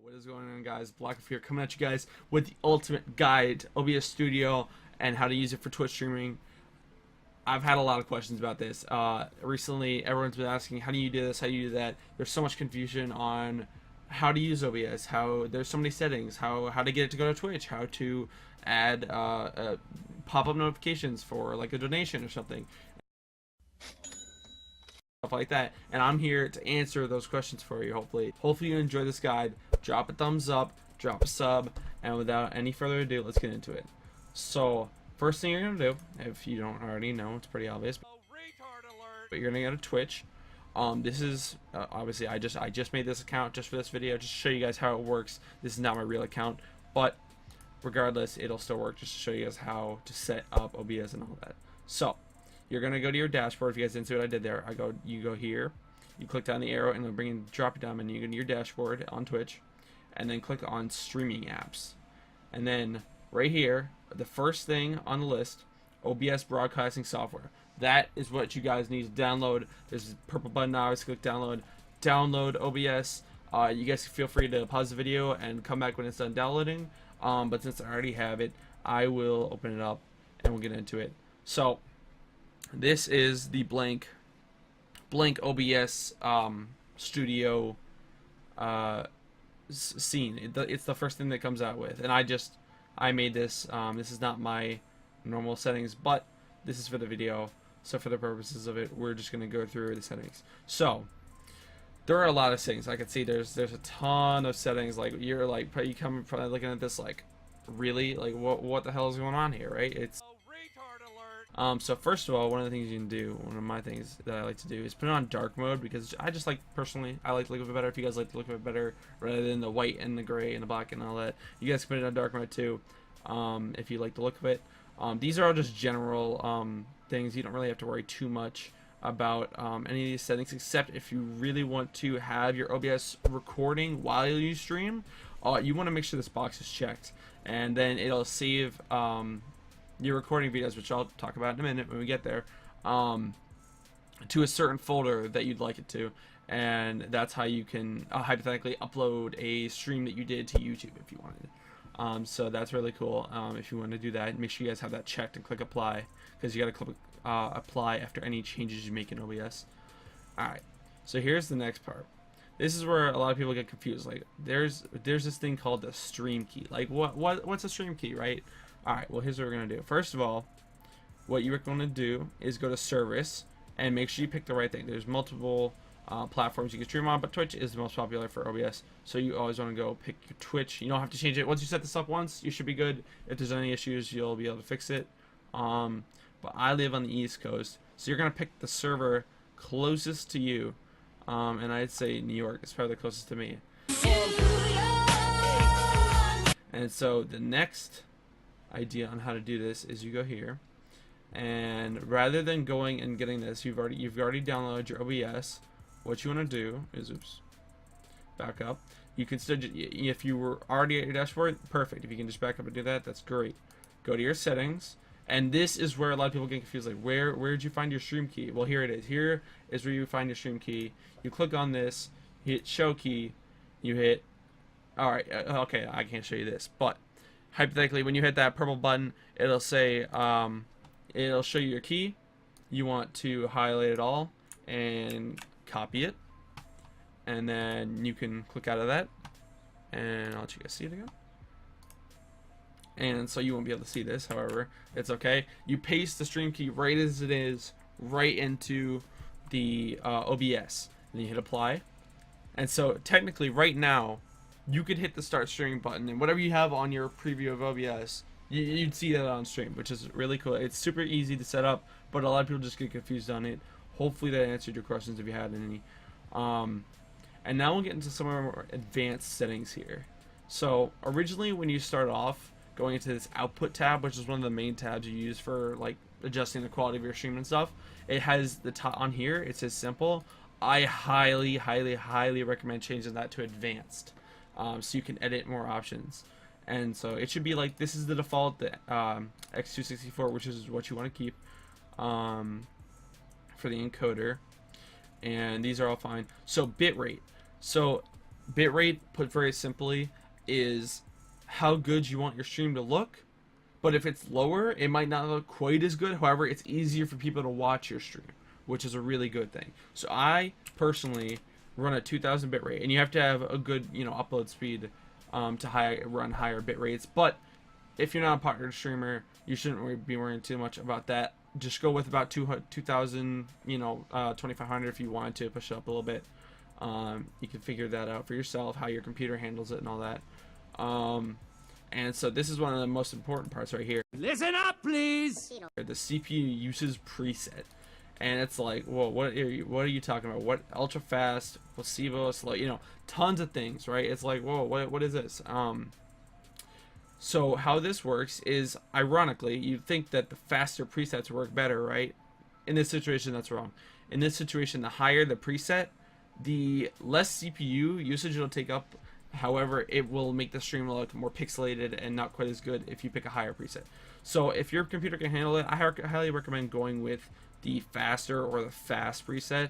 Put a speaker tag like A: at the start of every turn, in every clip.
A: What is going on, guys? BlackWolf here, coming at you guys with the ultimate guide to OBS Studio and how to use it for Twitch streaming. I've had a lot of questions about this. Recently, everyone's been asking, how do you do this? How do you do that? There's so much confusion on how to use OBS, how there's so many settings, how to get it to go to Twitch, how to add pop-up notifications for like a donation or something. Stuff like that, and I'm here to answer those questions for you. Hopefully you enjoy this guide. Drop a thumbs up, drop a sub, and without any further ado, let's get into it. So first thing you're gonna do, if you don't already know, it's pretty obvious, but you're gonna go to Twitch. This is obviously I just made this account just for this video, just to show you guys how it works. This is not my real account, but regardless, it'll still work, just to show you guys how to set up OBS and all that. So you're gonna go to your dashboard. If you guys didn't see what I did there, you go here, you click down the arrow, and it'll bring in drop down menu. You go to your dashboard on Twitch, and then click on streaming apps, and then right here, the first thing on the list, OBS broadcasting software. That is what you guys need to download. There's a purple button now. Just click download. Download OBS. You guys feel free to pause the video and come back when it's done downloading. But since I already have it, I will open it up and we'll get into it. So this is the blank OBS studio scene. It's the first thing that comes out with, and I made this. This is not my normal settings, but this is for the video, so for the purposes of it, we're just gonna go through the settings. So there are a lot of settings. I can see there's a ton of settings. Like you're probably looking at this like, really, like what the hell is going on here, right? It's so first of all, one of the things you can do, one of my things that I like to do is put it on dark mode, because I just like, personally, I like to look a bit better. If you guys like to look a bit better rather than the white and the gray and the black and all that, you guys can put it on dark mode too, if you like the look of it. These are all just general things. You don't really have to worry too much about any of these settings, except if you really want to have your OBS recording while you stream. You want to make sure this box is checked, and then it'll save your recording videos, which I'll talk about in a minute when we get there, to a certain folder that you'd like it to, and that's how you can hypothetically upload a stream that you did to YouTube if you wanted. So that's really cool. If you want to do that, make sure you guys have that checked and click apply, because you got to click apply after any changes you make in OBS. Alright, so here's the next part. This is where a lot of people get confused. Like there's this thing called the stream key. Like what's a stream key, right? Alright, well, here's what we're going to do. First of all, what you're going to do is go to service and make sure you pick the right thing. There's multiple platforms you can stream on, but Twitch is the most popular for OBS. So you always want to go pick your Twitch. You don't have to change it. Once you set this up once, you should be good. If there's any issues, you'll be able to fix it. But I live on the East Coast, so you're going to pick the server closest to you. And I'd say New York is probably the closest to me. And so the next idea on how to do this is you go here, and rather than going and getting this, you've already downloaded your OBS. What you want to do is, oops, back up. You can still, if you were already at your dashboard, perfect. If you can just back up and do that, that's great. Go to your settings, and this is where a lot of people get confused. Like, where did you find your stream key? Well, here it is. Here is where you find your stream key. You click on this, you hit show key, you hit. All right, okay, I can't show you this, but hypothetically, when you hit that purple button, it'll say, it'll show you your key. You want to highlight it all and copy it, and then you can click out of that, and I'll let you guys see it again. And so you won't be able to see this, however, it's okay. You paste the stream key right as it is, right into the OBS, and you hit apply. And so technically, right now, you could hit the start streaming button, and whatever you have on your preview of OBS, you'd see that on stream, which is really cool. It's super easy to set up, but a lot of people just get confused on it. Hopefully that answered your questions if you had any. And now we'll get into some of our more advanced settings here. So originally, when you start off going into this output tab, which is one of the main tabs you use for like adjusting the quality of your stream and stuff, it has the top on here. It says simple. I highly recommend changing that to advanced. So you can edit more options, and so it should be like, this is the default, the X264, which is what you want to keep for the encoder, and these are all fine. So bitrate, so bitrate, put very simply, is how good you want your stream to look. But if it's lower, it might not look quite as good. However, it's easier for people to watch your stream, which is a really good thing. So I personally run a 2000 bit rate, and you have to have a good, upload speed to run higher bit rates. But if you're not a popular streamer, you shouldn't be worrying too much about that. Just go with about 2000, 2500 if you wanted to push it up a little bit. You can figure that out for yourself, how your computer handles it and all that. And so this is one of the most important parts right here.
B: Listen up, please.
A: The CPU uses preset. And it's like, whoa, what are you talking about? What ultra fast, placebo, slow, tons of things, right? It's like, whoa, what is this? So how this works is, ironically, you'd think that the faster presets work better, right? In this situation, that's wrong. In this situation, the higher the preset, the less CPU usage it'll take up. However, it will make the stream look more pixelated and not quite as good if you pick a higher preset. So if your computer can handle it, I highly recommend going with the faster or the fast preset.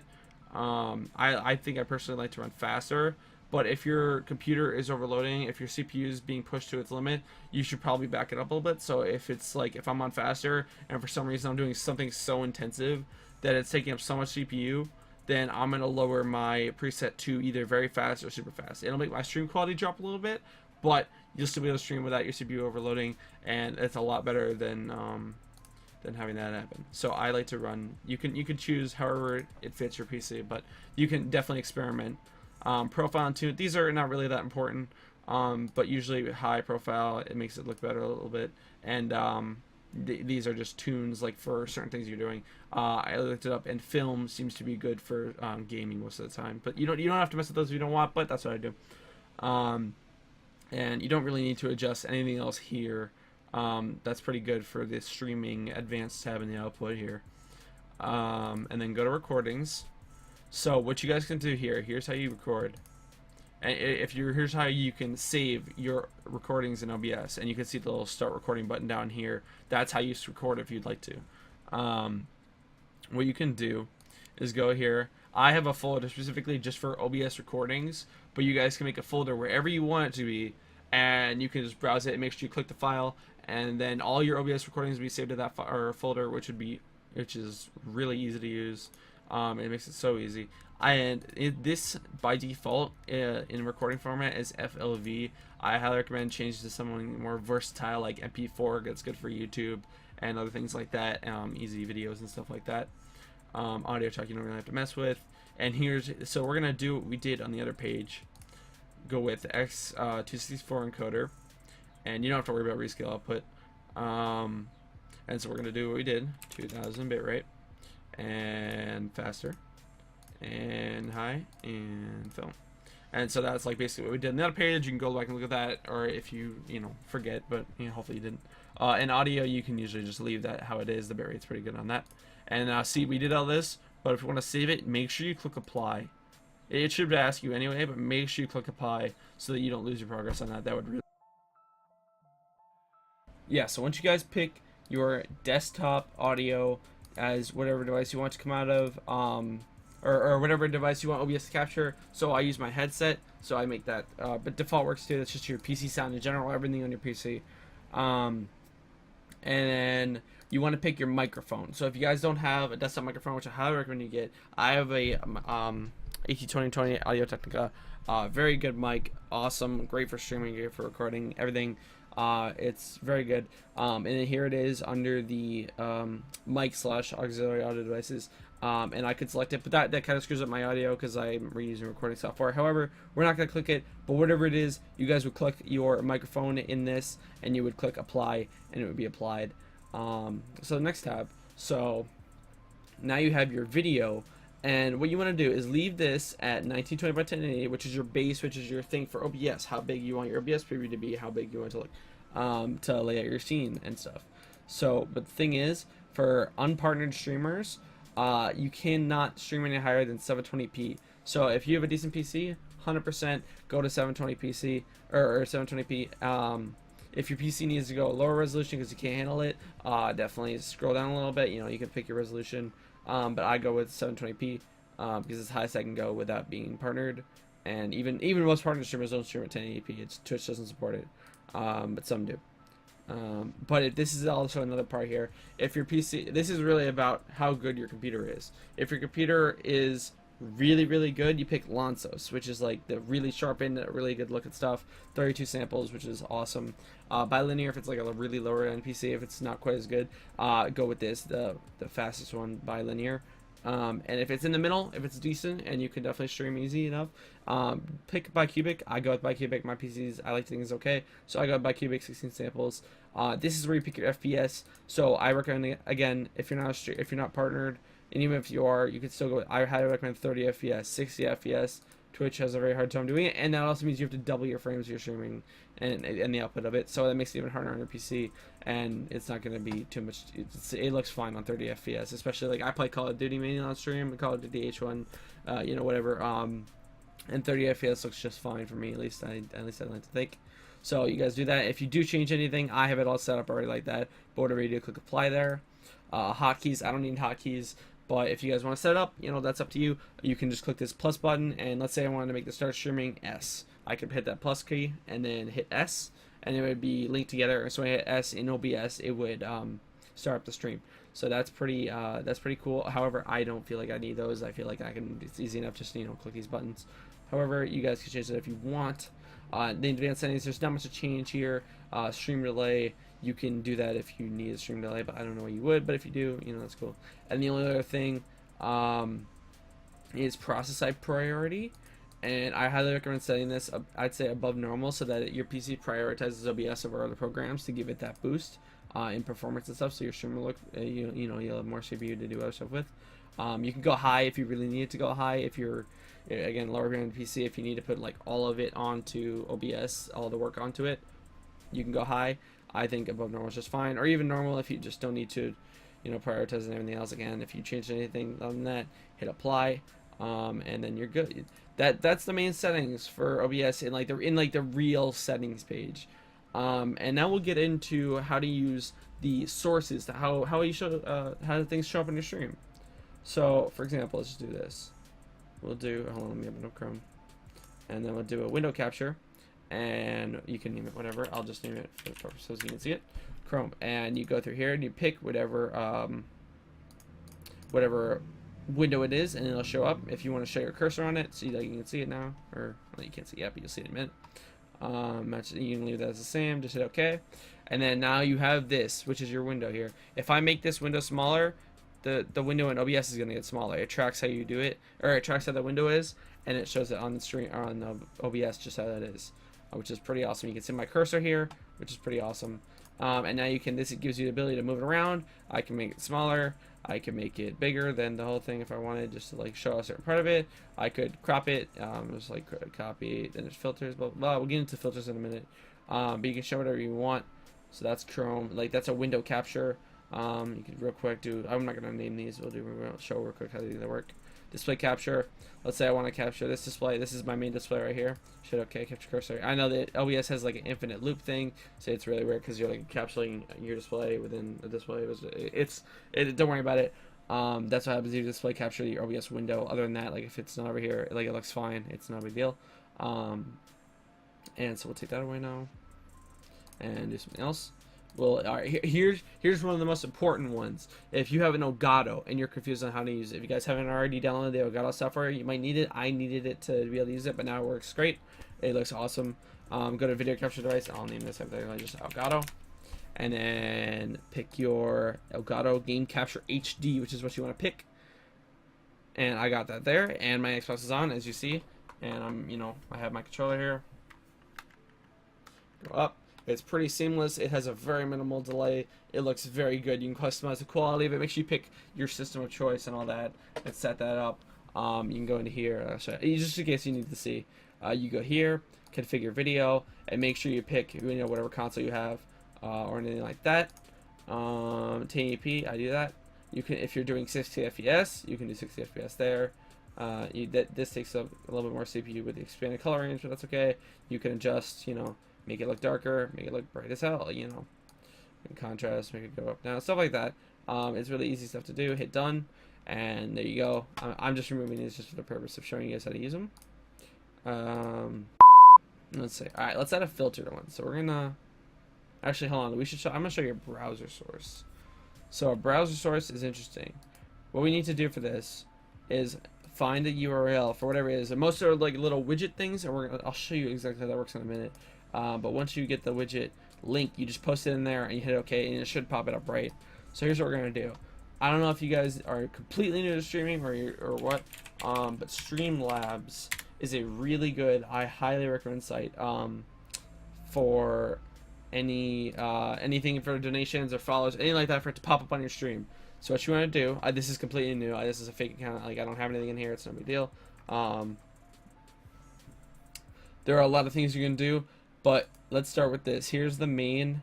A: I think I personally like to run faster. But if your computer is overloading, if your CPU is being pushed to its limit, you should probably back it up a little bit. So if it's like, if I'm on faster and for some reason I'm doing something so intensive that it's taking up so much CPU, then I'm going to lower my preset to either very fast or super fast. It'll make my stream quality drop a little bit, but you'll still be able to stream without your CPU overloading, and it's a lot better than having that happen. So I like to run, you can choose however it fits your PC, but you can definitely experiment. Profile and tune, these are not really that important, but usually high profile, it makes it look better a little bit, and these are just tunes like for certain things you're doing. I looked it up, and film seems to be good for gaming most of the time, but you don't have to mess with those if you don't want, but that's what I do. And you don't really need to adjust anything else here. That's pretty good for the streaming advanced tab in the output here. And then go to recordings. So what you guys can do here's how you record. And here's how you can save your recordings in OBS, and you can see the little start recording button down here. That's how you record if you'd like to. What you can do is go here. I have a folder specifically just for OBS recordings, but you guys can make a folder wherever you want it to be, and you can just browse it and make sure you click the file, and then all your OBS recordings will be saved to that folder, which is really easy to use. It makes it so easy. And this by default in recording format is FLV. I highly recommend changing to something more versatile like MP4. That's good for YouTube and other things like that. Easy videos and stuff like that. Audio track you don't really have to mess with. And so we're gonna do what we did on the other page. Go with X264 encoder, and you don't have to worry about rescale output. And so we're gonna do what we did: 2000 bit rate, and faster, and high, and film. And so that's like basically what we did on the other page. You can go back and look at that, or if you forget, but hopefully you didn't. In audio, you can usually just leave that how it is. The bitrate's pretty good on that. And see, we did all this, but if you want to save it, make sure you click apply. It should ask you anyway, but make sure you click apply so that you don't lose your progress on that. That would really... Yeah, so once you guys pick your desktop audio as whatever device you want to come out of, or whatever device you want OBS to capture. So I use my headset, so I make that, but default works too. That's just your PC sound in general, everything on your PC. And then you want to pick your microphone. So if you guys don't have a desktop microphone, which I highly recommend you get, I have a AT2020 Audio Technica, very good mic, awesome, great for streaming, great for recording, everything. It's very good. And then here it is under the mic / auxiliary audio devices. And I could select it, but that kind of screws up my audio because I'm reusing recording software. However, we're not going to click it, but whatever it is, you guys would click your microphone in this, and you would click apply, and it would be applied. So the next tab. So now you have your video, and what you want to do is leave this at 1920 by 1080, which is your base, which is your thing for OBS, how big you want your OBS preview to be, how big you want it to look, to lay out your scene and stuff. So, but the thing is, for unpartnered streamers, you cannot stream any higher than 720p. So if you have a decent PC, 100% go to 720 PC or 720p. If your PC needs to go lower resolution because you can't handle it, definitely scroll down a little bit. You can pick your resolution, but I go with 720p because it's the highest I can go without being partnered. and even most partner streamers don't stream at 1080p. It's Twitch doesn't support it, but some do. But this is also another part here. If your PC, this is really about how good your computer is. If your computer is really good, you pick Lansos, which is like the really sharpened, really good looking stuff. 32 samples, which is awesome. Bilinear, if it's like a really lower end PC, if it's not quite as good, go with this, the fastest one, Bilinear. And if it's in the middle, if it's decent and you can definitely stream easy enough, pick bicubic. I go with bicubic. My PCs, I like things okay, so I go with bicubic 16 samples. This is where you pick your FPS. So I recommend, again, if you're not partnered, and even if you are, you can still go. I highly recommend 30 FPS, 60 FPS. Twitch has a very hard time doing it, and that also means you have to double your frames you're streaming and the output of it. So that makes it even harder on your PC, and it's not going to be too much. It looks fine on 30 FPS, especially like I play Call of Duty mainly on stream, Call of Duty H1, you know, whatever. And 30 FPS looks just fine for me, at least I like to think. So you guys do that. If you do change anything, I have it all set up already like that. But whatever you do, click apply there. Hotkeys, I don't need hotkeys. But if you guys want to set it up, you know, that's up to you. You can just click this plus button, and let's say I wanted to make the start streaming S. I could hit that plus key and then hit S, and it would be linked together. So when I hit S in OBS, it would start up the stream. So that's pretty cool. However, I don't feel like I need those. I feel like it's easy enough just, you know, click these buttons. However, you guys can change it if you want. The advanced settings, there's not much to change here. Stream delay, you can do that if you need a stream delay, but I don't know why you would, but if you do, you know, that's cool. And the only other thing is process type priority, and I highly recommend setting this I'd say above normal, so that your PC prioritizes OBS over other programs to give it that boost in performance and stuff, so your stream will look, you know, you'll have more CPU to do other stuff with. You can go high if you really need it to go high. If you're, again, lower end PC, if you need to put like all of it onto OBS, all the work onto it, you can go high. I think above normal is just fine, or even normal if you just don't need to, you know, prioritize and everything else. Again, if you change anything on that, hit apply, and then you're good. That's the main settings for OBS in like the real settings page. And now we'll get into how to use the sources to how you show how things show up in your stream. So, for example, let's just do this. We'll do, hold on, let me open up Chrome, and then we'll do a window capture. And you can name it whatever. I'll just name it for the purpose so you can see it. Chrome. And you go through here and you pick whatever window it is, and it'll show up. If you want to show your cursor on it, so you can see it now, or well, you can't see it yet, but you'll see it in a minute. You can leave that as the same. Just hit OK, and then now you have this, which is your window here. If I make this window smaller, the window in OBS is going to get smaller. It tracks how you do it, or it tracks how the window is, and it shows it on the screen or on the OBS just how that is. Which is pretty awesome. You can see my cursor here, which is pretty awesome. And now you can, it gives you the ability to move it around. I can make it smaller. I can make it bigger than the whole thing if I wanted, just to like show a certain part of it. I could crop it, just like copy, then there's filters, blah, blah, blah. We'll get into filters in a minute. But you can show whatever you want. So that's Chrome, like that's a window capture. You can real quick do, I'm not gonna name these, we'll show real quick how they work. Display capture. Let's say I want to capture this display. This is my main display right here. Should okay, capture cursor. I know that OBS has like an infinite loop thing, so it's really weird because you're like encapsulating your display within the display. Don't worry about it. That's what happens if you display capture your OBS window. Other than that, like if it's not over here, like it looks fine. It's not a big deal. And so we'll take that away now and do something else. Well, all right, here's one of the most important ones. If you have an Elgato and you're confused on how to use it, if you guys haven't already downloaded the Elgato software, you might need it. I needed it to be able to use it, but now it works great. It looks awesome. Go to video capture device. I'll name this everything like just Elgato, and then pick your Elgato Game Capture HD, which is what you want to pick. And I got that there, and my Xbox is on, as you see, and I have my controller here. Go up. It's pretty seamless. It has a very minimal delay. It looks very good. You can customize the quality of it. Make sure you pick your system of choice and all that and set that up. You can go into here, just in case you need to see. You go here, configure video, and make sure you pick whatever console you have or anything like that. 1080p, I do that. You can, if you're doing 60 FPS, you can do 60 FPS there. This takes up a little bit more CPU with the expanded color range, but that's okay. You can adjust, make it look darker, make it look bright as hell, in contrast, make it go up down, stuff like that. It's really easy stuff to do. Hit done, and there you go. I'm just removing these just for the purpose of showing you guys how to use them. Let's see. All right, let's add a filter to one. So we're gonna actually hold on. We should show. I'm gonna show you a browser source. So a browser source is interesting. What we need to do for this is find a URL for whatever it is. And most are like little widget things, and I'll show you exactly how that works in a minute. But once you get the widget link, you just post it in there and you hit OK, and it should pop it up right. So here's what we're gonna do. I don't know if you guys are completely new to streaming or what, but Streamlabs is a really good, I highly recommend site for anything for donations or follows, anything like that, for it to pop up on your stream. So what you want to do, this is completely new. This is a fake account. Like, I don't have anything in here. It's no big deal. There are a lot of things you can do, but let's start with this. Here's the main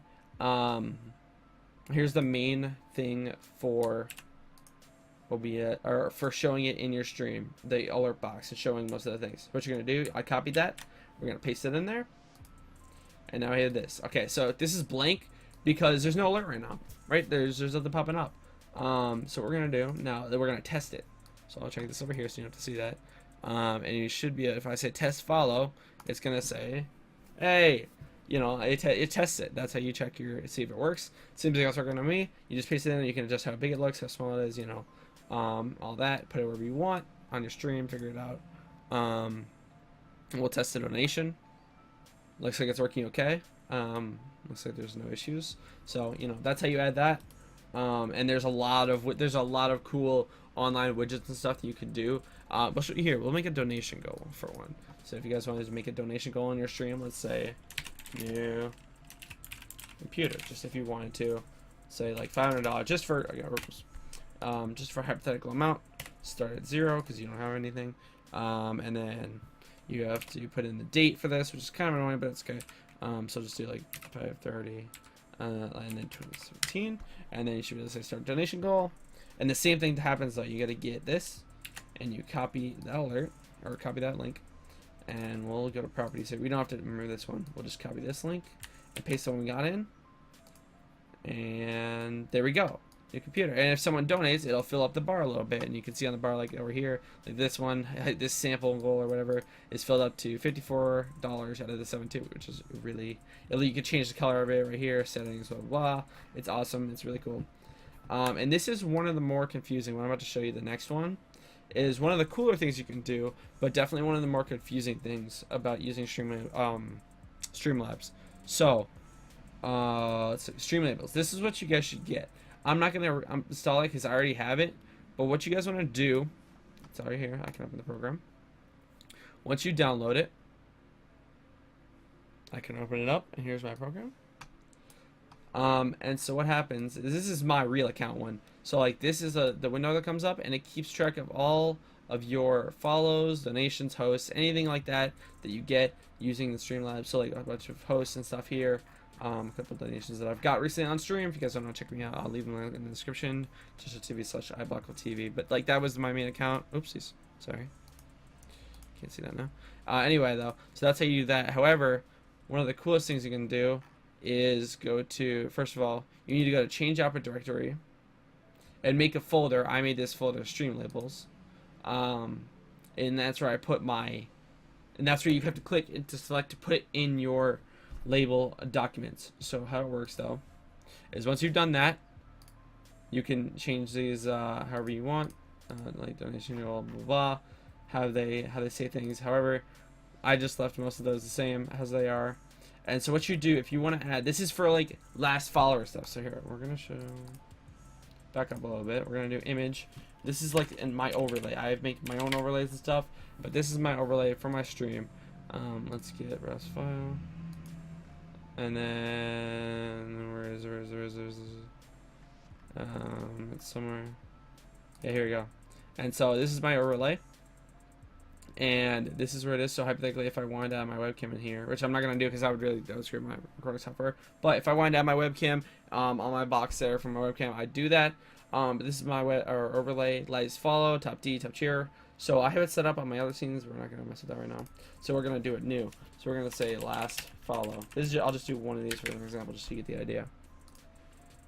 A: thing for OBS, or for showing it in your stream, the alert box and showing most of the things. What you're gonna do, I copied that. We're gonna paste it in there, and now I have this. Okay, so this is blank because there's no alert right now, right? There's nothing popping up. So what we're gonna do now, we're gonna test it. So I'll check this over here so you don't have to see that. And you should be, if I say test follow, it's gonna say, hey, you know, it tests it. That's how you check see if it works. Seems like it's working on me. You just paste it in. You can adjust how big it looks, how small it is, you know, all that. Put it wherever you want on your stream. Figure it out. We'll test the donation. Looks like it's working okay. Looks like there's no issues. So, you know, that's how you add that. And there's a lot of cool online widgets and stuff that you can do. But here, we'll make a donation goal for one. So if you guys wanted to make a donation goal on your stream, let's say new computer. Just if you wanted to say like $500, just for hypothetical amount. Start at 0 because you don't have anything. And then you have to put in the date for this, which is kind of annoying, but it's okay. So just do like 5/30, and then 2017, and then you should be able to say start donation goal. And the same thing happens though. You got to get this, and you copy that alert or copy that link, and we'll go to properties here. We don't have to remember this one. We'll just copy this link and paste the one we got in, and there we go. Your computer. And if someone donates, it'll fill up the bar a little bit, and you can see on the bar, like over here, like this one, this sample goal or whatever is filled up to $54 out of the 72, which is really, you can change the color of it right here, settings, blah blah blah. It's awesome. It's really cool. And this is one of the more confusing. What I'm about to show you, the next one, is one of the cooler things you can do, but definitely one of the more confusing things about using Streamlabs. So let's see, stream labels. This is what you guys should get. I'm not going to install it because I already have it. But what you guys want to do, it's already here. I can open the program. Once you download it, I can open it up, and here's my program. And so what happens is, this is my real account one. So like this is the window that comes up, and it keeps track of all of your follows, donations, hosts, anything like that you get using the Streamlabs. So like a bunch of hosts and stuff here. A couple donations that I've got recently on stream. If you guys don't want to check me out, I'll leave them in the description. twitch.tv/iBlackWolf but like that was my main account. Oopsies, sorry, can't see that now. Anyway though, so that's how you do that. However, one of the coolest things you can do is go to, first of all, you need to go to change output directory and make a folder. I made this folder, stream labels, and that's where I put my, and that's where you have to click to select to put in your label documents. So how it works though is, once you've done that, you can change these however you want, like donation, blah blah blah, how they say things. However, I just left most of those the same as they are. And so what you do, if you want to add, this is for like last follower stuff. So here, we're gonna show, back up a little bit, we're gonna do image. This is like in my overlay. I make my own overlays and stuff, but this is my overlay for my stream. Let's get REST file. And then where is it's somewhere. Yeah, here we go. And so this is my overlay, and this is where it is. So hypothetically, if I wanted to add my webcam in here, which I'm not gonna do because that would screw my recording software. But if I wanted to add my webcam on my box there from my webcam, I'd do that. But this is my overlay. Lights follow, top D, top cheer. So I have it set up on my other scenes. We're not gonna mess with that right now. So we're gonna do it new. So we're gonna say last follow. This is I'll just do one of these for an example, just so you get the idea.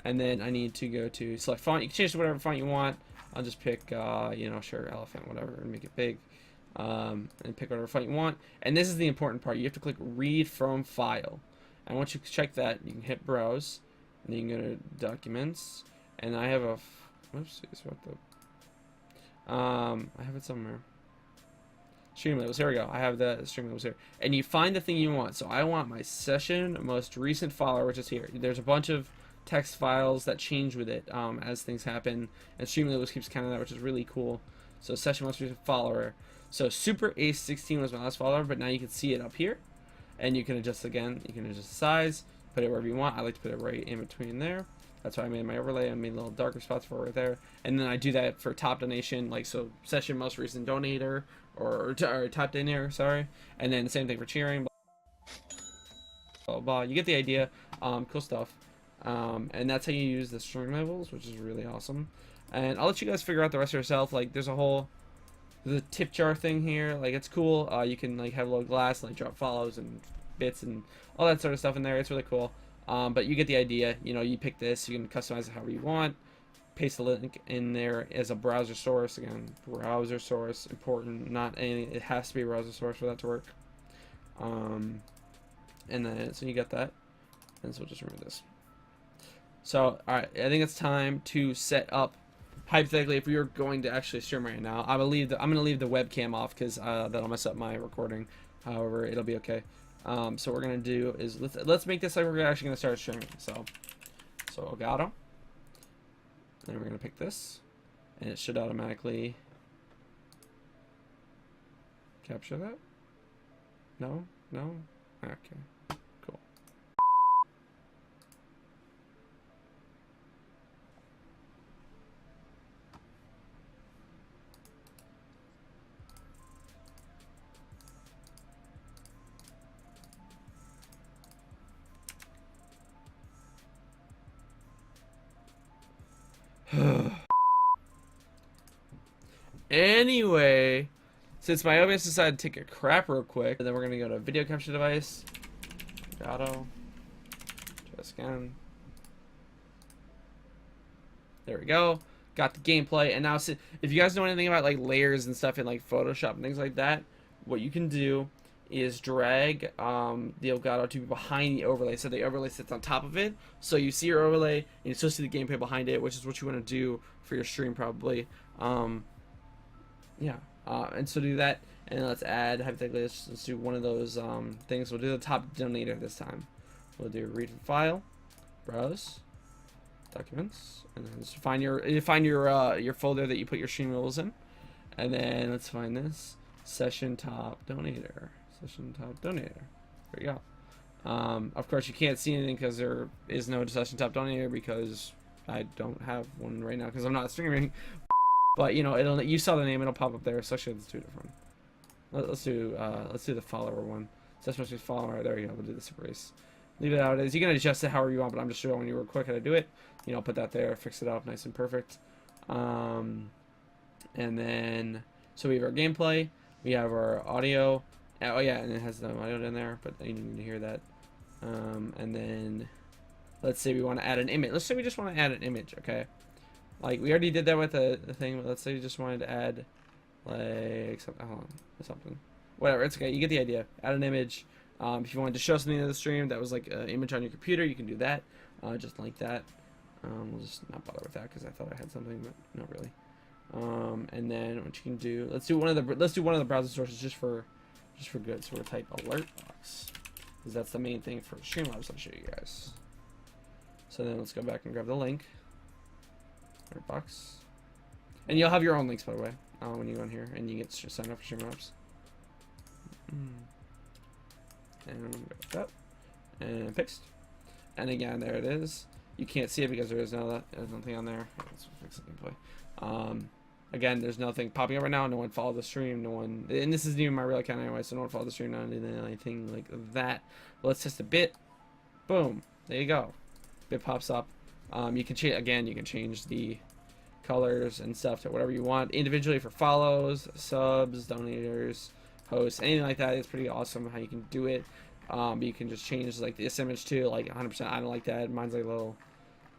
A: And then I need to go to select font. You can change to whatever font you want. I'll just pick, you know, sure, elephant, whatever, and make it big. and pick whatever font you want. And this is the important part. You have to click read from file. And once you check that, you can hit browse, and then you can go to documents. And I have a, whoopsies, what the, I have it somewhere. Streamlabels, here we go. I have the Streamlabels here. And you find the thing you want. So I want my session most recent follower, which is here. There's a bunch of text files that change with it as things happen. And Streamlabels keeps count of that, which is really cool. So session most recent follower. So Super Ace 16 was my last follower, but now you can see it up here. And you can adjust again. You can adjust the size, put it wherever you want. I like to put it right in between there. That's why I made my overlay. I made little darker spots for right there. And then I do that for top donation, like so session most recent donator or top donator, sorry. And then the same thing for cheering. Blah, blah, blah. You get the idea. Cool stuff. And that's how you use the Streamlabels, which is really awesome. And I'll let you guys figure out the rest yourself. Like there's a whole the tip jar thing here. Like it's cool. You can like have a little glass and like drop follows and bits and all that sort of stuff in there. It's really cool. But you get the idea. You know, you pick this, you can customize it however you want. Paste the link in there as a browser source. Again, browser source, important. Not any, it has to be a browser source for that to work. And then, so you got that. And so we'll just remove this. So, alright, I think it's time to set up, hypothetically, if we were going to actually stream right now, I'm going to leave the webcam off because that'll mess up my recording. However, it'll be okay. So what we're gonna do is let's make this like we're actually gonna start streaming. So Elgato, and we're gonna pick this, and it should automatically capture that. No, okay, cool. Anyway, since my OBS decided to take a crap real quick, and then we're gonna go to video capture device, auto, try scan. There we go. Got the gameplay, and now if you guys know anything about like layers and stuff in like Photoshop and things like that, what you can do is drag the Elgato to be behind the overlay, so the overlay sits on top of it. So you see your overlay, and you still see the gameplay behind it, which is what you want to do for your stream probably. Yeah, and so do that, and let's add, hypothetically, let's do one of those things. We'll do the top donator this time. We'll do read from file, browse, documents, and then just find your folder that you put your Streamlabels in, and then let's find this session top donator. There we go. Of course, you can't see anything because there is no session top donator because I don't have one right now because I'm not streaming. But you know, you saw the name, it'll pop up there. So actually, let's do different. Let's do the follower one. Session most recent follower. There you go. We'll do the Super Ace. Leave it out as you can adjust it however you want, but I'm just showing you real quick how to do it. You know, put that there, fix it up nice and perfect. And then so we have our gameplay, we have our audio. Oh yeah, and it has the audio in there, but you need to hear that. And then let's say we want to add an image. Let's say we just want to add an image, okay? Like we already did that with the thing, but let's say we just wanted to add like something. Whatever, it's okay. You get the idea. Add an image. If you wanted to show something in the stream that was like an image on your computer, you can do that, just like that. We'll just not bother with that because I thought I had something, but not really. And then what you can do, let's do one of the browser sources just for good. So we'll type alert box because that's the main thing for Streamlabs. I'll show you guys. So then let's go back and grab the link. Alert box, and you'll have your own links by the way when you go in here and you get signed up for Streamlabs. And go with that and paste, and again there it is. You can't see it because there's nothing on there. Let's fix the gameplay. Again, there's nothing popping up right now. No one followed the stream. No one, and this isn't even my real account anyway, so no one followed the stream. Not anything like that. Well, let's test a bit. Boom. There you go. Bit pops up. You can change again. You can change the colors and stuff to whatever you want individually for follows, subs, donators, hosts, anything like that. It's pretty awesome how you can do it. But you can just change like this image to like 100%. I don't like that. Mine's like a little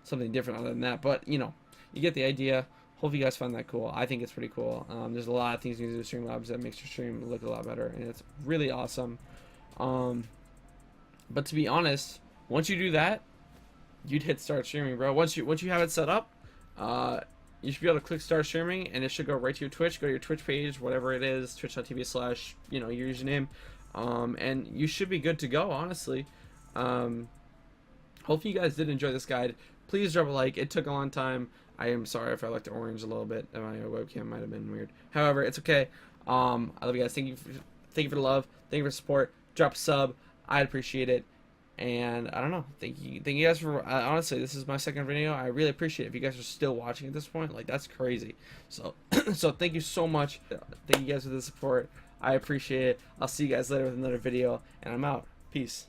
A: something different other than that. But you know, you get the idea. Hope you guys find that cool. I think it's pretty cool. There's a lot of things you can do with Streamlabs that makes your stream look a lot better, and it's really awesome. But to be honest, once you do that, you'd hit start streaming, bro. Once you have it set up, you should be able to click start streaming, and it should go right to your Twitch. Go to your Twitch page, whatever it is, twitch.tv/ your username, and you should be good to go. Honestly, hopefully you guys did enjoy this guide. Please drop a like. It took a long time. I am sorry if I looked orange a little bit. My webcam might have been weird. However, it's okay. I love you guys. Thank you for the love. Thank you for the support. Drop a sub. I'd appreciate it. And I don't know. Thank you guys for honestly, this is my second video. I really appreciate it. If you guys are still watching at this point, like, that's crazy. So so thank you so much. Thank you guys for the support. I appreciate it. I'll see you guys later with another video, and I'm out. Peace.